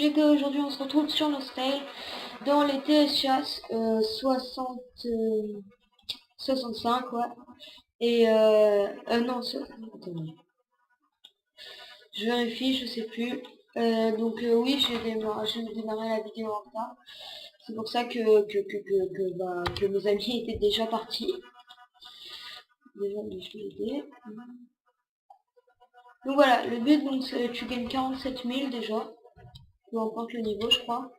Aujourd'hui on se retrouve sur Nostale dans les TS Chasse 65, ouais. Et non, attendez. Je vérifie, je sais plus. Oui, j'ai démarré la vidéo en retard. C'est pour ça que mes amis étaient déjà partis. Déjà, je vais aider. Donc voilà, le but, donc tu gagnes 47 000 déjà. Peu importe le niveau, je crois.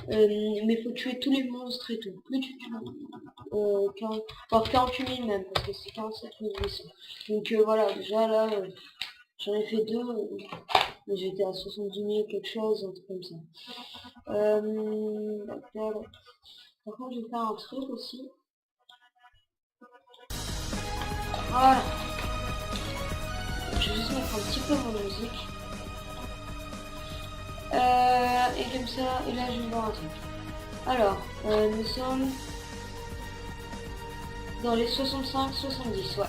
Mais faut tuer tous les monstres et tout. Plus tu tues, 48 000 même, parce que c'est 47 800. Donc voilà, déjà là, j'en ai fait deux, mais j'étais à 70 000 quelque chose, un truc comme ça. Par contre, je vais faire un truc aussi. Voilà. Je vais juste mettre un petit peu mon musique. Et comme ça, et là je vais voir un truc. Alors, nous sommes dans les 65-70, ouais.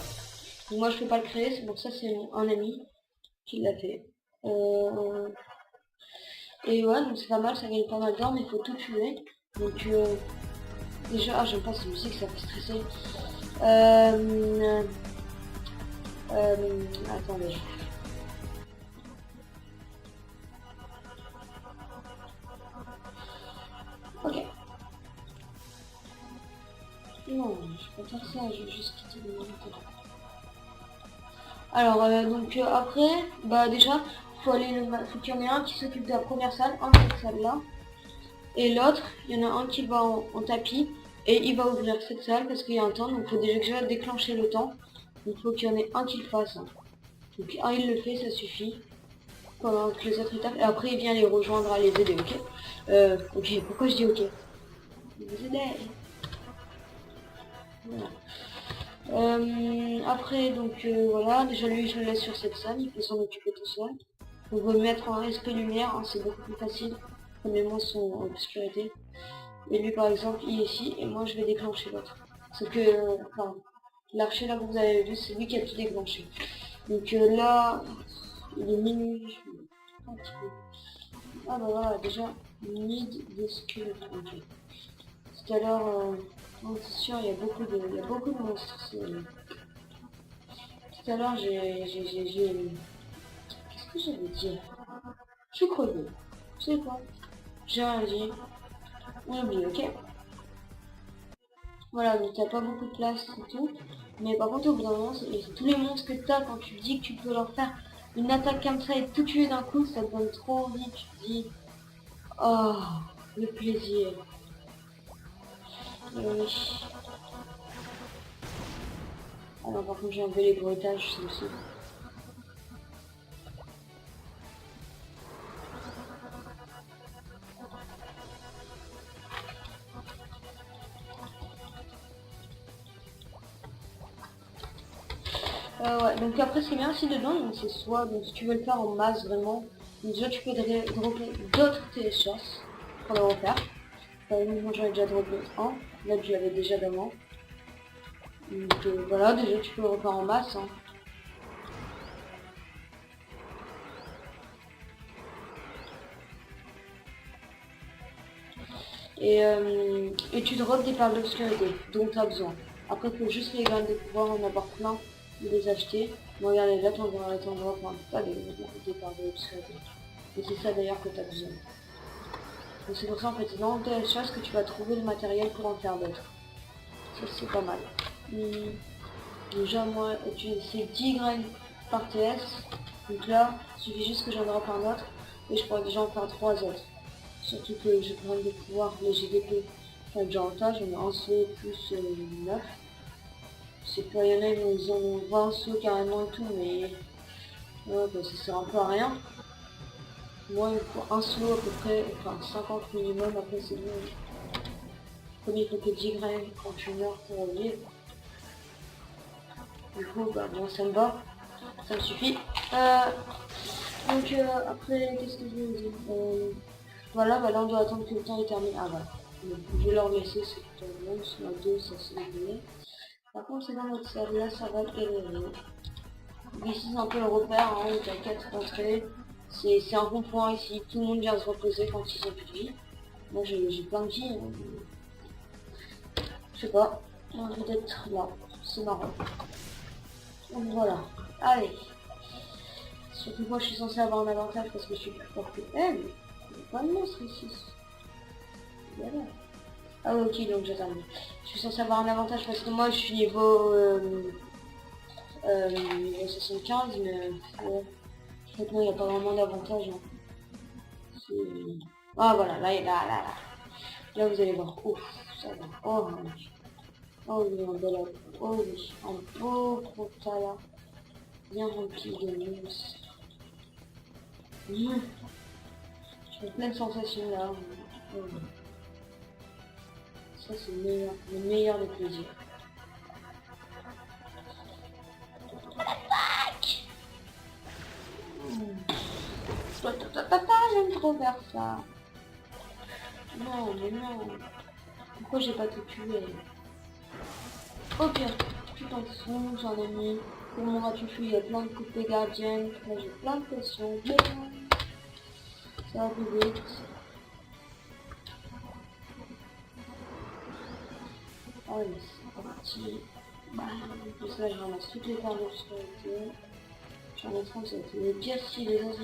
Donc moi je peux pas le créer, c'est pour ça c'est un ami qui l'a fait. Et ouais, donc c'est pas mal, ça gagne pas mal d'or, mais il faut tout tuer. Donc déjà, j'aime pas cette musique, ça fait stresser. Attendez. Ok. Non, je peux pas faire ça, je vais juste quitter le moniteur. Alors, après, bah déjà, faut qu'il y en ait un qui s'occupe de la première salle, un de cette salle-là. Et l'autre, il y en a un qui va en tapis, et il va ouvrir cette salle parce qu'il y a un temps, donc il faut déjà déclencher le temps. Il faut qu'il y en ait un qui le fasse. Donc un il le fait, ça suffit. Pendant que les autres étapes. Et après il vient les rejoindre à les aider, ok. Ok, pourquoi je dis ok? Vous aider. Voilà. Après voilà, déjà lui je le laisse sur cette salle, il peut s'en occuper tout seul. On va mettre en SP lumière, hein, c'est beaucoup plus facile, comme les monstres sont en obscurité. Et lui par exemple il est ici, et moi je vais déclencher l'autre. Sauf que, l'archer là que vous avez vu, c'est lui qui a tout déclenché. Donc là, il est minuit, un petit peu. Ah bah voilà, déjà, need de squelettes, ok. Tout à l'heure, c'est sûr, il y a beaucoup de monstres. Tout à l'heure, qu'est-ce que j'avais dit? Je suis crevé. C'est quoi? J'ai rien dit. On oublie, ok? Voilà, donc t'as pas beaucoup de place et tout. Mais par contre, au bout d'un moment, tous les monstres que t'as, quand tu dis que tu peux leur faire une attaque comme ça et tout tuer d'un coup, ça te donne trop envie. Tu te dis, oh, le plaisir. Oui. Alors par contre, j'ai enlevé les bruitages, c'est aussi. Ouais, donc après ce qui est bien aussi dedans, donc c'est soit, donc si tu veux le faire en masse vraiment, déjà tu peux dropper d'autres téléchasses pour le refaire. Moi j'en ai déjà droppé un, là je l'avais déjà d'avant. Donc voilà, déjà tu peux le refaire en masse. Hein. Et tu drops des perles d'obscurité dont tu as besoin. Après il faut juste les graines de pouvoir en avoir plein et les acheter. Bon regardez là t'en drops pas des perles d'obscurité. Et c'est ça d'ailleurs que tu as besoin. Donc c'est pour ça en fait c'est dans telle chose que tu vas trouver le matériel pour en faire d'autres. Ça c'est pas mal. Déjà moi c'est 10 graines par TS. Donc là, il suffit juste que j'en droppe un autre. Et je pourrais déjà en faire 3 autres. Surtout que j'ai besoin de pouvoir les GDP. Enfin déjà en tas, j'en ai un saut plus 9. C'est pas, il y en a ils ont 20 sauts carrément et tout, mais ouais, bah, ça sert un peu à rien. Moi il faut un saut à peu près, enfin 50 minimum, après c'est bon. Comme il faut que 10 graines quand tu meurs pour vivre. Du coup, bah bon, ça me va, ça me suffit. Après, qu'est-ce que je veux dire voilà, bah là on doit attendre que le temps est terminé. Ah voilà, donc, je vais leur laisser ce temps là, sur la 2, ça c'est gagné. Par contre, c'est dans notre salle, là ça va galérer. Ici c'est un peu le repère, hein, où t'as 4 entrées, C'est un rond-point ici, tout le monde vient se reposer quand ils ont plus de vie. Moi j'ai plein de vie, hein. Je sais pas, j'ai envie d'être là, c'est marrant. Donc voilà, allez. Surtout moi je suis censé avoir un avantage parce que je suis plus fort que elle. Il n'y a pas de monstre ici. Voilà. Ah ok, donc j'attends. Je suis censé avoir un avantage parce que moi je suis niveau 75, mais ouais. Maintenant il n'y a pas vraiment d'avantage. Hein. Ah voilà, là vous allez voir. Ouf, ça va. Oh mon dieu. Oh oui, un bel homme. Oh oui, un beau gros tas là. Bien rempli de mousse. J'ai plein de sensations là. Oh, oui. Ça c'est le meilleur des plaisirs. J'aime trop faire ça. Non, mais non. Pourquoi j'ai pas tout tué? Ok, tu t'en fous, j'en ai mis. Pour mon ratuchu, il y a plein de coupées gardiennes. Là, j'ai plein de potions. Ça va plus vite. Allez, c'est parti. Parce que là, je ramasse toutes les cartes d'obscurité. J'en ai 37. Le pire, si les autres,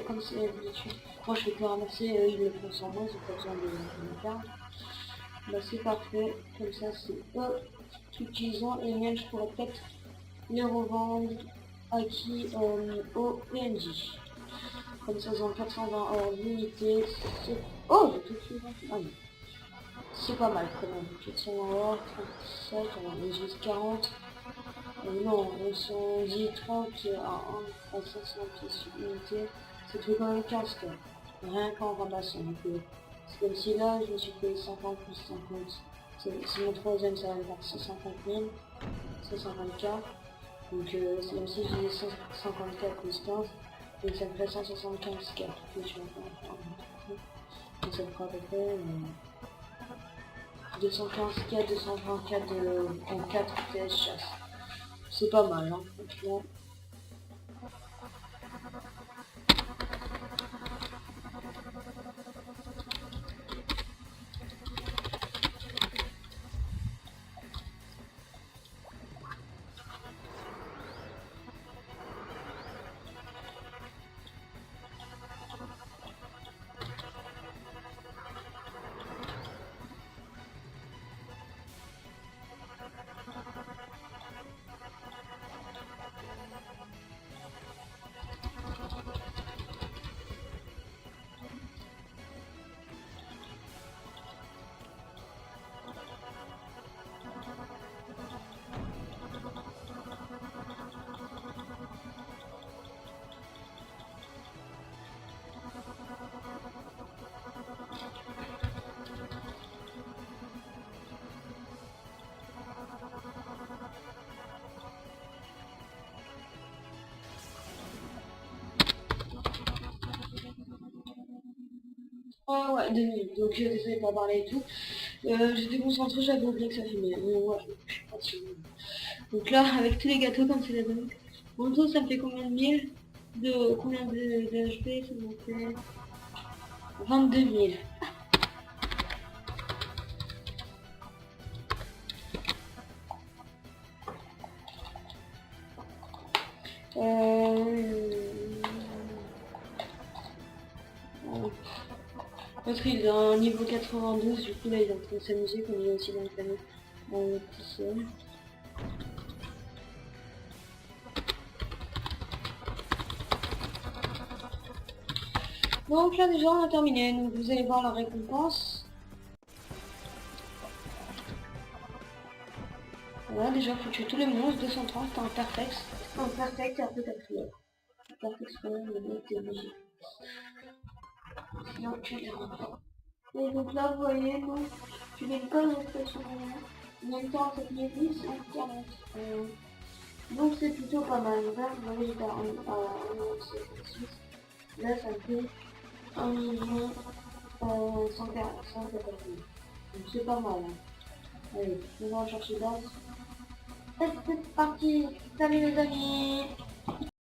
comme c'est l'habitude, moi je fais que ramasser, ils le font sans moi, j'ai pas besoin de mes cartes. Bah c'est parfait, comme ça c'est eux qui utilisent et les miennes, je pourrais peut-être les revendre à qui au PNJ. Comme ça, ils ont 420 heures limitées. Oh, j'ai tout fait. Ah non. C'est pas mal quand même. 420 heures, 37, on est juste 40. Non, on sont dit 30 à 500 pièces unités. Ça fait quand même 15 cas. Rien qu'en ramassant. Donc, c'est comme si là, je me suis payé 50 plus 50. C'est mon troisième, ça va me faire 150 000. 150 k. Donc, c'est comme si j'ai 154 plus 15. Donc, ça me fait 175 k. Donc, ça me fera à peu près 215 k, 220 k en 4 TS chasse. C'est pas mal, hein, franchement. Ah ouais, 2 minutes, donc désolé de pas parler et tout. J'étais concentrée, j'avais oublié que ça filmait. Ouais, je suis pas sûre. Donc là, avec tous les gâteaux comme c'est la banque, en tout ça me fait combien de mille combien de HP? Ça me fait 22 000. Parce qu'il est un niveau 92, du coup là il est en train de s'amuser comme il est aussi dans le panneau. Tout seul. Donc là déjà on a terminé, donc vous allez voir la récompense. Voilà, déjà faut tuer tous les monstres, 230, t'as un perfect. Un perfect et après t'as prière. Perfect c'est quand même le mec t'es obligé. Sinon tu les rends pas. Et donc là vous voyez, donc, tu gagnes pas une expression en même temps cette minutes en 40. Donc c'est plutôt pas mal. Là vous voyez j'étais à 1,6. Là ça me fait 1 million 140 000. Donc c'est pas mal. Hein. Allez, on va en chercher d'autres. C'est parti. Salut les amis.